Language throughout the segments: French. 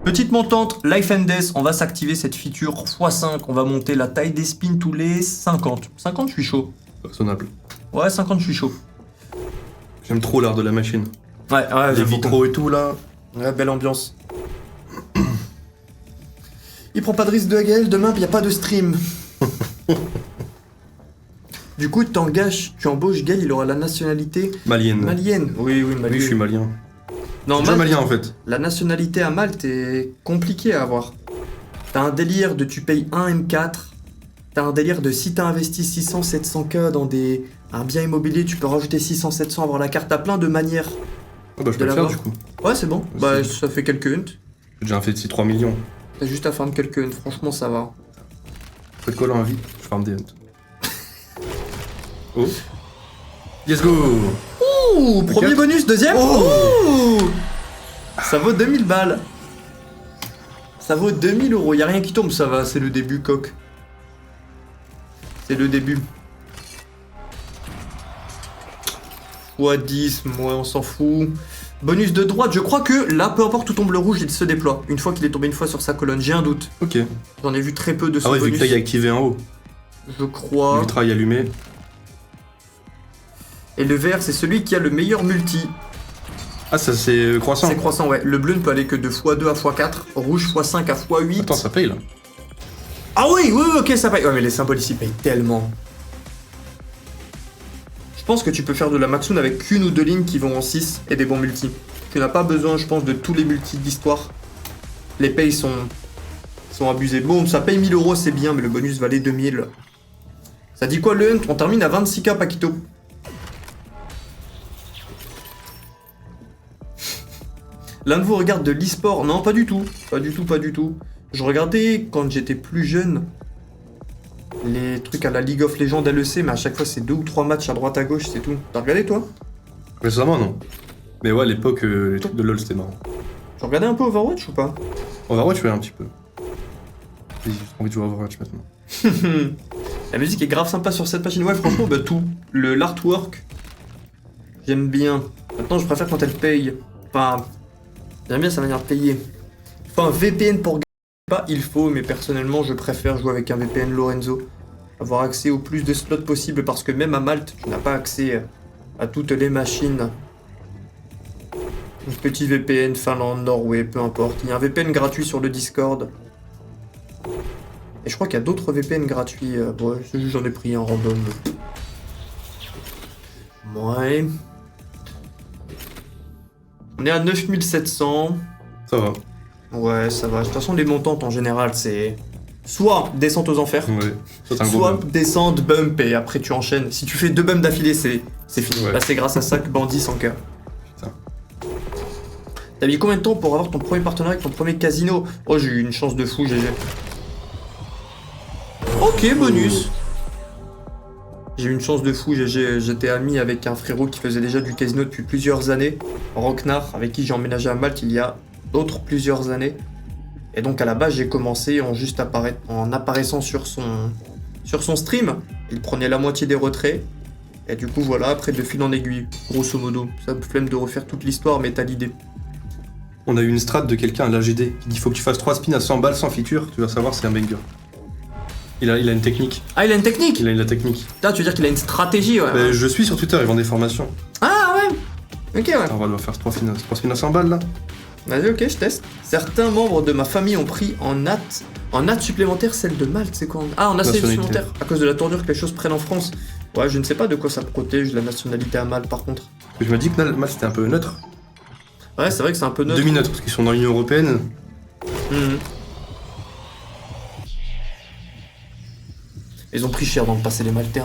Petite montante, Life and Death, on va s'activer cette feature x5, on va monter la taille des spins tous les 50. 50, je suis chaud. Raisonnable. Ouais, 50, je suis chaud. J'aime trop l'art de la machine. Ouais, Les j'avoue. vitraux et tout là. Ouais, belle ambiance. Il prend pas de risque de Hagel, demain il y a pas de stream. Du coup, tu embauches Gaël, il aura la nationalité Malienne. malienne. Oui, malienne. Oui, je suis malien. Non, Je suis Malte, malien en fait. la nationalité à Malte est compliquée à avoir. T'as un délire de tu payes 1 M4. T'as un délire de si t'as investi 600-700K dans un bien immobilier, tu peux rajouter 600-700, avoir la carte à plein de manières. Ah bah je peux De le faire l'avoir. du coup. Ouais, c'est bon. Aussi. Bah, ça fait quelques hunts. J'ai déjà fait 3 millions. T'as juste à farm quelques hunts, franchement, ça va. Faites quoi là en vie? Je farm des hunts. Oh. Let's go. Ouh, premier quatre. bonus, deuxième. Oh. Ouh. Ça vaut 2000 balles. Ça vaut 2000 euros. Y a rien qui tombe, ça va. C'est le début, coq. C'est le début. x10, moi on s'en fout. Bonus de droite, je crois que là, peu importe où tombe le rouge, il se déploie. Une fois qu'il est tombé une fois sur sa colonne, j'ai un doute. Ok. J'en ai vu très peu de ce Ah ouais, vu que bonus. là il est activé en haut. Je crois. Vitrail allumé. Et le vert, c'est celui qui a le meilleur multi. Ah ça c'est croissant. C'est croissant, ouais. Le bleu ne peut aller que de x2 à x4, rouge x5 à x8. Attends, ça paye là. Ah oui, ok, ça paye. Ouais, mais les symboles ici payent tellement. Je pense que tu peux faire de la Maxoon avec une ou deux lignes qui vont en 6 et des bons multis. Tu n'as pas besoin, je pense, de tous les multis d'histoire. Les payes sont abusés. Bon, ça paye 1000 euros, c'est bien, mais le bonus valait 2000. Ça dit quoi le hunt? On termine à 26K, Paquito. L'un de vous regarde de l'e-sport? Non, pas du tout. Pas du tout. Je regardais quand j'étais plus jeune les trucs à la League of Legends LEC, mais à chaque fois c'est 2 ou 3 matchs à droite à gauche, c'est tout. T'as regardé toi? Récemment non. Mais ouais, à l'époque, les trucs de LoL c'était marrant. Tu regardais un peu Overwatch ou pas? Overwatch, ouais, un petit peu. Vas-y, j'ai envie de jouer à Overwatch maintenant. La musique est grave sympa sur cette machine. Ouais, franchement, bah tout. L'artwork, j'aime bien. Maintenant, je préfère quand elle paye. Enfin, j'aime bien sa manière de payer. Enfin, un VPN pour pas, il faut, mais personnellement, je préfère jouer avec un VPN Lorenzo. Avoir accès au plus de slots possible, parce que même à Malte, tu n'as pas accès à toutes les machines. Un petit VPN Finlande, Norway, peu importe. Il y a un VPN gratuit sur le Discord. Et je crois qu'il y a d'autres VPN gratuits. Ouais, j'en ai pris un random. Ouais. On est à 9700. Ça va. Ouais, ça va. De toute façon, les montantes en général, c'est soit descente aux enfers, Ouais. Ça, c'est un gros soit bump. descente, bump, et après tu enchaînes. Si tu fais 2 bumps d'affilée, c'est fini. Ouais. Là, c'est grâce à ça que Bandit 100K. Putain. T'as mis combien de temps pour avoir ton premier partenariat avec ton premier casino? Oh, j'ai eu une chance de fou, GG. Ok, bonus. J'ai eu une chance de fou, j'étais ami avec un frérot qui faisait déjà du casino depuis plusieurs années, Rocknar, avec qui j'ai emménagé à Malte il y a d'autres plusieurs années. Et donc à la base j'ai commencé en apparaissant sur son stream, il prenait la moitié des retraits, et du coup voilà, après de fil en aiguille, grosso modo. Ça me flemme de refaire toute l'histoire, mais t'as l'idée. On a eu une strat de quelqu'un à l'AGD qui dit faut que tu fasses 3 spins à 100 balles sans feature, tu vas savoir c'est un banger. Il a une technique. Ah, il a une technique? Il a la technique. Putain, tu veux dire qu'il a une stratégie, ouais. Bah, je suis sur Twitter, ils vendent des formations. Ah ouais. Ok, ouais. On va devoir faire 3 spins à 100 balles là. Vas-y, ok, je teste. Certains membres de ma famille ont pris en natte supplémentaire celle de Malte, c'est quoi? Ah, en AC Nationalité. supplémentaire, à cause de la tournure que les choses prennent en France. Ouais, je ne sais pas de quoi ça protège la nationalité à Malte, par contre. Je me dis que Malte c'était un peu neutre. Ouais, c'est vrai que c'est un peu neutre. Demi-neutre, parce qu'ils sont dans l'Union Européenne. Mhm. Ils ont pris cher dans le passé, les Maltais.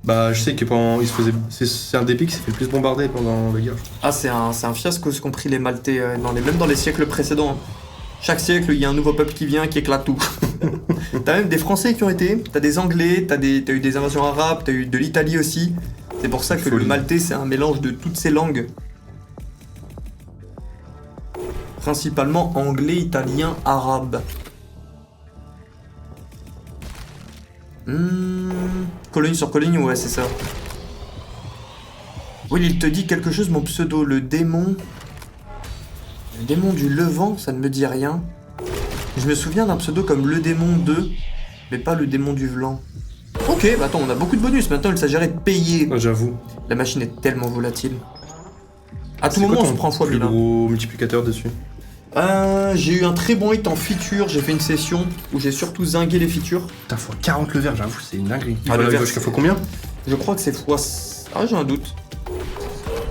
Bah, je sais que pendant. Ils se faisaient. C'est un des pays qui s'est fait le plus bombarder pendant la guerre. Ah, c'est un fiasco ce qu'ont pris les Maltais, même dans les siècles précédents. Hein. Chaque siècle, il y a un nouveau peuple qui vient, qui éclate tout. T'as même des Français qui ont été, t'as des Anglais, t'as eu des invasions arabes, t'as eu de l'Italie aussi. C'est pour ça que le maltais, c'est un mélange de toutes ces langues. Principalement anglais, italien, arabe. Colonie sur colonie, ouais, c'est ça. Oui, il te dit quelque chose, mon pseudo, le démon. Le démon du Levant, ça ne me dit rien. Je me souviens d'un pseudo comme le démon 2, mais pas le démon du Vlan. Ok, bah attends, on a beaucoup de bonus. Maintenant, il s'agirait de payer. Ah, j'avoue. La machine est tellement volatile. À tout C'est moment, quoi on se ton prend fois plus 1000. gros multiplicateur dessus. J'ai eu un très bon hit en feature. J'ai fait une session où j'ai surtout zingué les features. Putain, fois 40 le verre, j'avoue, c'est une dinguerie. Ah, le Il verre, va jusqu'à fois combien? Je crois que c'est fois... Ah, j'ai un doute.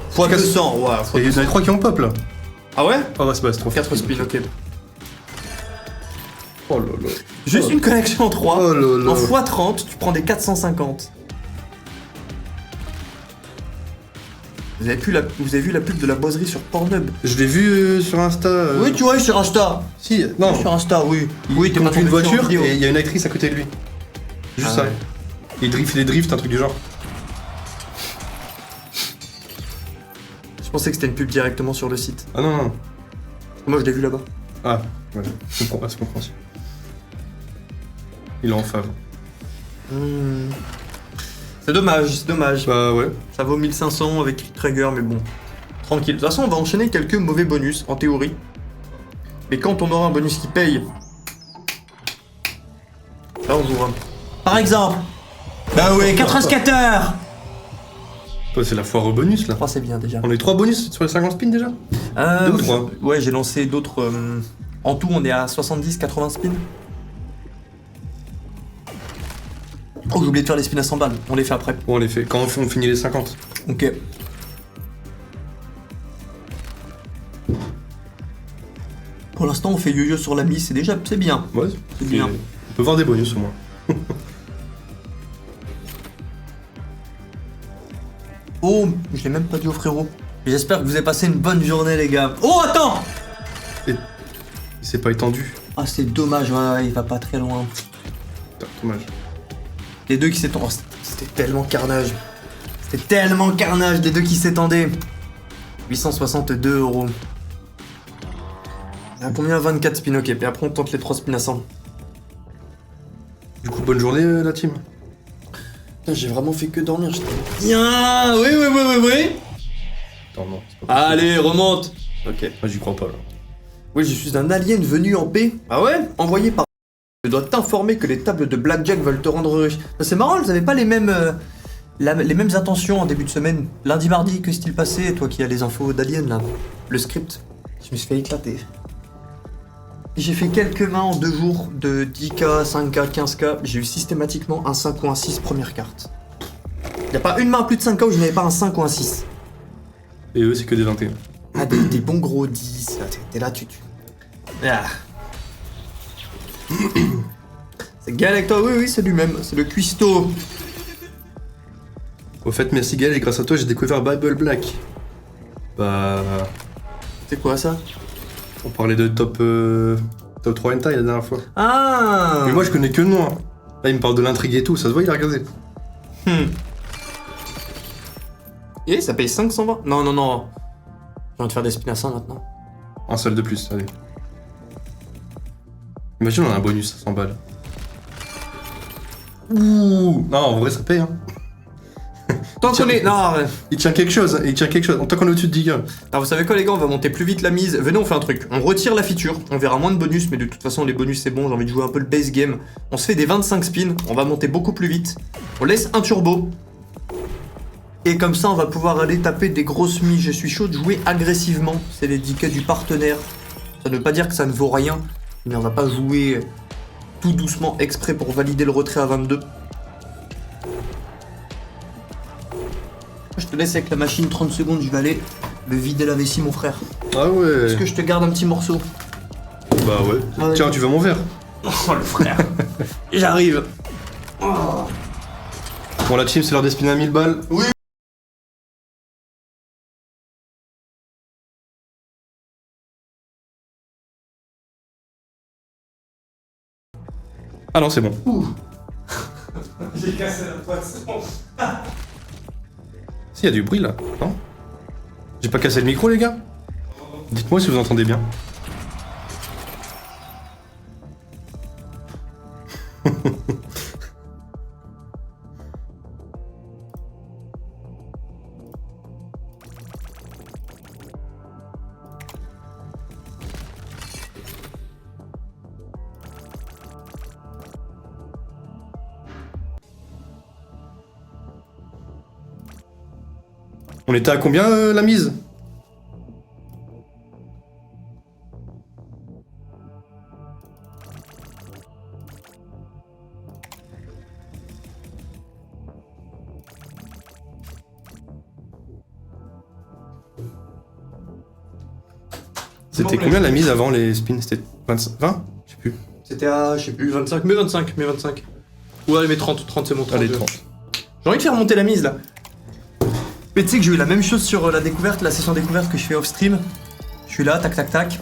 Fois 200, ouais. Fois Et il y en 200. a 3 qui ont pop là. Ah ouais? Ah ouais, c'est trop 4 spins, ok. Oh là là. Juste une connexion en 3. Oh là là. En x30, tu prends des 450. Vous avez vu la pub de la boiserie sur Pornhub? Je l'ai vu sur Insta. Oui, tu vois, sur Insta. Si, non. Sur Insta, oui. Oui, t'es il pas conduit une tombé sur voiture vidéo. et il y a une actrice à côté de lui. Juste Ah ça. ouais. Il fait des drifts, un truc du genre. Je pensais que c'était une pub directement sur le site. Ah non, non. Moi, je l'ai vu là-bas. Ah, ouais. C'est compréhensible. Il est en fave. C'est dommage, c'est dommage. Bah ouais. Ça vaut 1500 avec Trigger, mais bon. Tranquille. De toute façon, on va enchaîner quelques mauvais bonus, en théorie. Mais quand on aura un bonus qui paye... Là, on jouera. Par exemple. Bah ouais, 4 skateurs. Toi, c'est la foire au bonus là. 3, c'est bien déjà. On a eu 3 bonus sur les 50 spins déjà. 2 ou 3. Ouais, j'ai lancé d'autres... En tout, on est à 70-80 spins. Oh, j'ai oublié de faire les spins à 100 balles. On les fait après. Bon, on les fait. Quand on finit les 50. Ok. Pour l'instant, on fait yo-yo sur la mise, c'est bien. Ouais, C'est bien. On peut voir des bonus au moins. Oh, je l'ai même pas dit au frérot. J'espère que vous avez passé une bonne journée, les gars. Oh, attends! Il s'est pas étendu. Ah, c'est dommage, ouais, il va pas très loin. Putain, dommage. Les deux qui s'étendent. Oh, c'était tellement carnage. C'était tellement carnage, les deux qui s'étendaient. 862 €. Il y a combien? 24 spins, ok. Puis après, on tente les 3 spins à 100. Du coup, bonne journée la team. Putain, j'ai vraiment fait que dormir. J'étais bien. Oui. Attends, non. C'est pas possible. Allez, remonte. Ok. Moi, j'y crois pas là. Oui, je suis un alien venu en paix. Ah ouais? Envoyé par... Je dois t'informer que les tables de blackjack veulent te rendre riche. C'est marrant, elles avaient pas les mêmes intentions en début de semaine. Lundi, mardi, que s'est-il passé? Toi qui as les infos d'Alien, là. Le script. Je me suis fait éclater. J'ai fait quelques mains en 2 jours de 10K, 5K, 15K. J'ai eu systématiquement un 5 ou un 6 première carte. Y a pas une main à plus de 5K où je n'avais pas un 5 ou un 6. Et eux, c'est que des 21. Ah, des bons gros 10. Là, t'es là, tu... Ah. C'est Gaël avec toi? Oui, c'est lui-même. C'est le cuistot. Au fait, merci Gaël, et grâce à toi, j'ai découvert Bible Black. Bah... C'est quoi ça? On parlait de top 3 hentai la dernière fois. Ah. Mais moi, je connais que le nom. Hein. Là, il me parle de l'intrigue et tout, ça se voit, il a regardé. Et ça paye 520. Non. Je viens de faire des spins à 100 maintenant. Un seul de plus, allez. Imagine, on a un bonus à 100 balles. Ouh. Non, en vrai, ça paye, hein. Tant qu'on est... Non, Il tient quelque chose, Tant qu'on est au-dessus de 10 gars. alors vous savez quoi les gars, on va monter plus vite la mise. Venez, on fait un truc. On retire la feature, on verra moins de bonus, mais de toute façon les bonus c'est bon, j'ai envie de jouer un peu le base game. On se fait des 25 spins, on va monter beaucoup plus vite. On laisse un turbo. Et comme ça on va pouvoir aller taper des grosses mises. Je suis chaud de jouer agressivement, c'est les 10K du partenaire. Ça ne veut pas dire que ça ne vaut rien, mais on va pas jouer tout doucement exprès pour valider le retrait à 22. Je te laisse avec la machine 30 secondes, je vais aller me vider la vessie mon frère. Ah ouais. Est-ce que je te garde un petit morceau? Bah ouais. Ah ouais. Tiens, tu veux mon verre? Oh le frère. J'arrive. Oh. Bon, la team, c'est l'heure des spins à 1000 balles. Oui. Ah non, c'est bon. J'ai cassé la poisson. Si, y a du bruit là, non? J'ai pas cassé le micro, les gars? Dites-moi si vous entendez bien. On était à combien la mise? C'était combien la mise avant les spins? C'était 25, 20? Je sais plus. C'était à, je sais plus, 25, mais 25. Ouais, mais 30 c'est mon 30. Allez, 30. J'ai envie de faire monter la mise là. Mais tu sais que j'ai eu la même chose sur la découverte, la session découverte que je fais off stream. Je suis là, tac tac tac.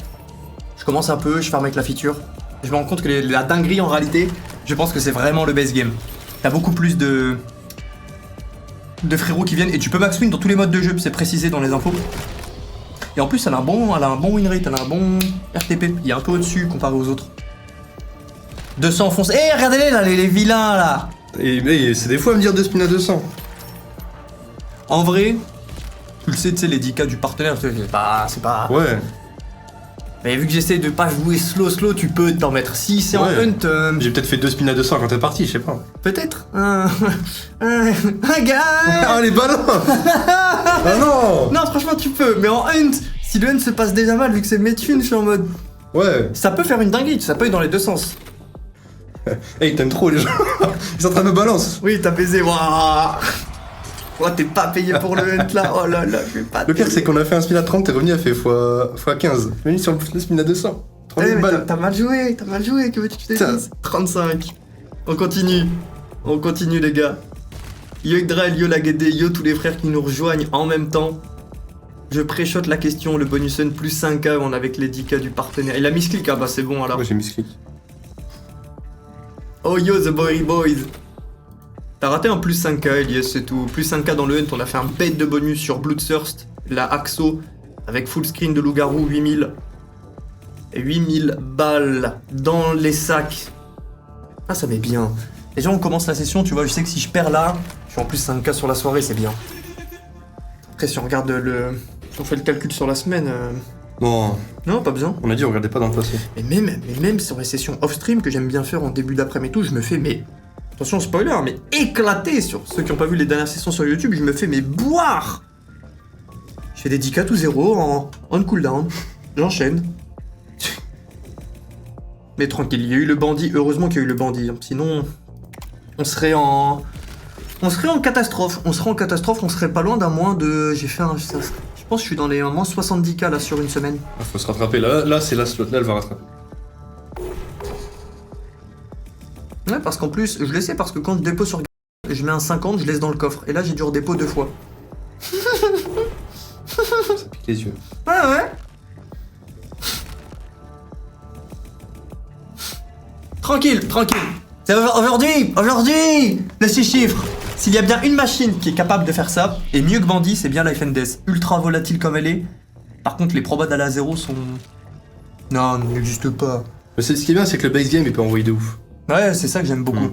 Je commence un peu, je farm avec la feature. Je me rends compte que la dinguerie en réalité, je pense que c'est vraiment le base game. T'as beaucoup plus de frérots qui viennent et tu peux max win dans tous les modes de jeu, c'est précisé dans les infos. Et en plus elle a un bon win rate, elle a un bon RTP. Il est un peu au-dessus comparé aux autres. 200 fonce. Eh regardez-les là, les vilains là. Et c'est des fois à me dire 2 spins à 200. En vrai, tu le sais, tu sais, les 10K du partenaire, c'est pas... Ouais. Mais vu que j'essaie de pas jouer slow, tu peux t'en mettre 6 c'est en Ouais. hunt. J'ai peut-être fait 2 spins à 200 quand t'es parti, je sais pas. Peut-être. Un gars. Ah les ballons. Ah non. Non, franchement, tu peux. Mais en hunt, si le hunt se passe déjà mal, vu que c'est mes thunes, je suis en mode... Ouais. Ça peut faire une dinguerie, ça peut être dans les deux sens. Hey, t'aimes trop les gens. Ils sont en train de me balancer. Oui, t'as baisé, waouh. Oh, t'es pas payé pour le hunt là, oh là là, je vais pas. Le pire, c'est qu'on a fait un spin à 30, t'es revenu à fait x 15. T'es venu sur le spin à 200. 30 Eh, mais balles. t'as mal joué, que veux-tu que je te Putain. dise 35. On continue les gars. Yo Yggdrasil, yo Lagede, yo tous les frères qui nous rejoignent en même temps. Je pré-shot la question, le bonus N plus 5K, on avec les 10K du partenaire. Il a mis clic, ah bah c'est bon alors. Moi j'ai mis ce clic. Oh yo the boys. T'as raté un plus 5K Elias, c'est tout. Plus 5K dans le hunt, on a fait un bait de bonus sur Bloodthirst, la Axo, avec full screen de loup-garou, 8000. 8000 balles dans les sacs. Ah ça met bien. Déjà on commence la session, tu vois, je sais que si je perds là, je suis en plus 5K sur la soirée, c'est bien. Après si on regarde si on fait le calcul sur la semaine... Non, Non, pas besoin. on a dit on regardait pas dans le passé. Mais même sur les sessions off-stream que j'aime bien faire en début d'après-midi et tout, je me fais attention spoiler, mais éclater sur ceux qui n'ont pas vu les dernières sessions sur YouTube, je me fais boire. Je fais des 10K tout 0 en cooldown. J'enchaîne. Mais tranquille, il y a eu le bandit, heureusement qu'il y a eu le bandit, hein. Sinon on serait en catastrophe. On serait pas loin d'un moins de... Je pense que je suis dans les moins 70K là sur une semaine. Ah, faut se rattraper. Là c'est la slot. Là elle va rattraper. Ouais, parce qu'en plus, je le sais parce que quand je dépose sur je mets un 50, je laisse dans le coffre. Et là, j'ai dû redépôt 2 fois. Ça pique les yeux. Ouais. Tranquille. C'est aujourd'hui, le 6 chiffres. S'il y a bien une machine qui est capable de faire ça, et mieux que Bandit, c'est bien Life and Death. Ultra volatile comme elle est. Par contre, les probas d'aller à 0 sont... Non, n'existent pas. Mais ce qui est bien, c'est que le base game il peut envoyer de ouf. Ouais, c'est ça que j'aime beaucoup.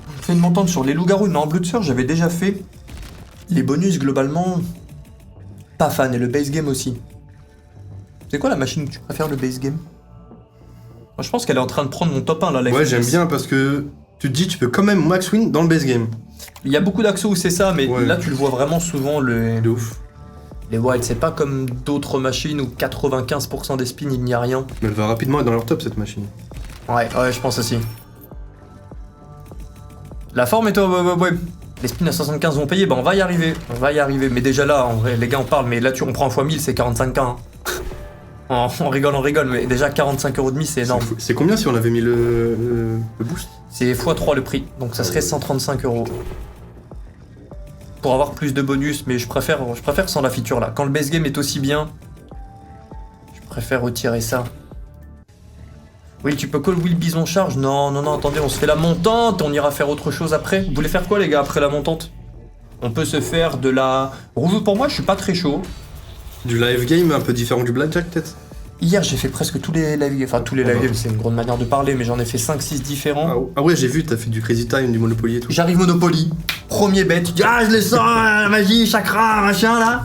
On fait une montante sur les loups-garous. Non, en Bloodthirst, j'avais déjà fait. Les bonus, globalement, pas fan. Et le base game aussi. C'est quoi la machine que tu préfères, le base game? Moi, je pense qu'elle est en train de prendre mon top 1 là. Ouais, j'aime bien parce que tu te dis, tu peux quand même max win dans le base game. Il y a beaucoup d'axos où c'est ça, mais Ouais. là, tu le vois vraiment souvent. De ouf. Les wilds, c'est pas comme d'autres machines où 95% des spins, il n'y a rien. Mais elle va rapidement être dans leur top cette machine. Ouais, je pense aussi. La forme et toi, ouais. Les spins à 75 vont payer, bah on va y arriver. Mais déjà là, en vrai, les gars, on parle, mais là, on prend x 1000, c'est 45K. Hein. On rigole, mais déjà 45,5 €, c'est énorme. C'est combien si on avait mis le boost? C'est x3 le prix, donc ça serait 135 €. Pour avoir plus de bonus, mais je préfère sans la feature là. Quand le base game est aussi bien, je préfère retirer ça. Oui, tu peux call Will Bison charge. Non, attendez, on se fait la montante, on ira faire autre chose après. Vous voulez faire quoi les gars après la montante? On peut se faire de la... Rouge pour moi, je suis pas très chaud. Du live game un peu différent du blackjack peut-être? Hier, j'ai fait presque tous les live games. Enfin, tous les live games, c'est une grande manière de parler, mais j'en ai fait 5-6 différents. Ah ouais, j'ai vu, t'as fait du Crazy Time, du Monopoly et tout. J'arrive Monopoly, premier bet, tu dis ah je le sens, la magie, chakra, machin là.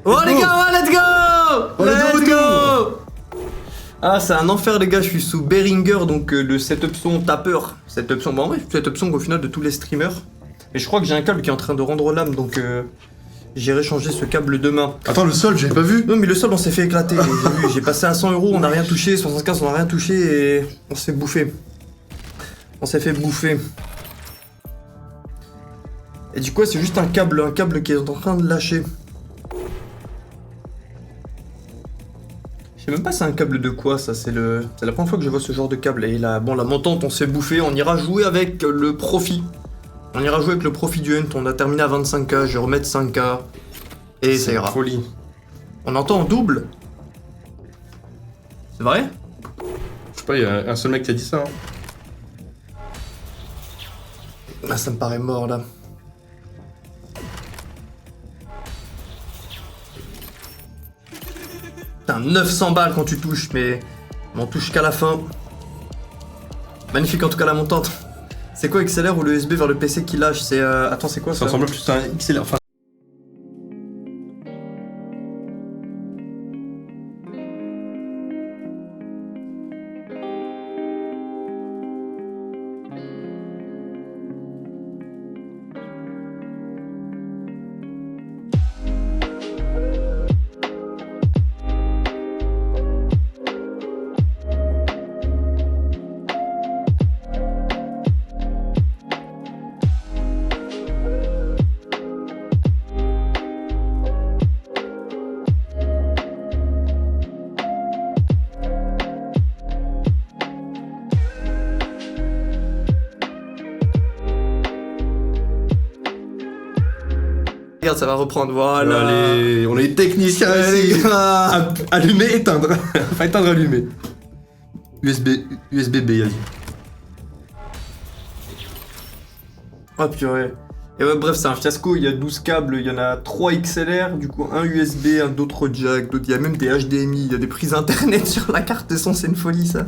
Oh les go. gars, let's go! Oh, let's go. Ah, c'est un enfer les gars, je suis sous Behringer, donc le setup son tapeur. Setup son, bon en vrai, setup son au final de tous les streamers. Et je crois que j'ai un câble qui est en train de rendre l'âme, donc j'irai changer ce câble demain. Attends, le sol, j'avais pas vu. Non mais le sol on s'est fait éclater, j'ai vu, j'ai passé à 100 €, on n'a rien touché, 75 on n'a rien touché et on s'est fait bouffer. On s'est fait bouffer. Et du coup c'est juste un câble qui est en train de lâcher. Je sais même pas c'est un câble de quoi ça, c'est la première fois que je vois ce genre de câble. Et là, bon la montante on s'est bouffé, on ira jouer avec le profit. On ira jouer avec le profit du hunt, on a terminé à 25K, je vais remettre 5K. Et ça ira. Folie. On entend en double. C'est vrai? Je sais pas, il y a un seul mec qui a dit ça. Ah ça me paraît mort là. Putain 900 balles quand tu touches mais on touche qu'à la fin. Magnifique en tout cas la montante. C'est quoi XLR ou le USB vers le PC qui lâche? C'est attends c'est quoi Ça ça? ressemble plus à un XLR. Enfin, Regarde ça va reprendre, voilà. allez, on est techniciens Allez, ici. les gars. Allumer, éteindre. Enfin, éteindre, allumer. USB B, il a dit. Oh purée. Et ouais bref c'est un fiasco, il y a 12 câbles, il y en a 3 XLR, du coup un USB, un d'autres jack, d'autres, il y a même des HDMI, il y a des prises internet sur la carte de son, c'est une folie ça.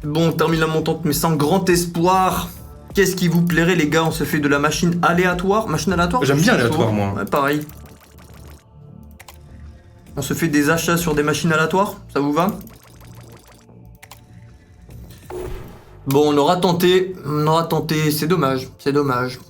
Bon on termine la montante mais sans grand espoir. Qu'est-ce qui vous plairait les gars? On se fait de la machine aléatoire. Machine aléatoire? J'aime bien aléatoire, moi. Ouais pareil. On se fait des achats sur des machines aléatoires, ça vous va? Bon, on aura tenté, c'est dommage, c'est dommage.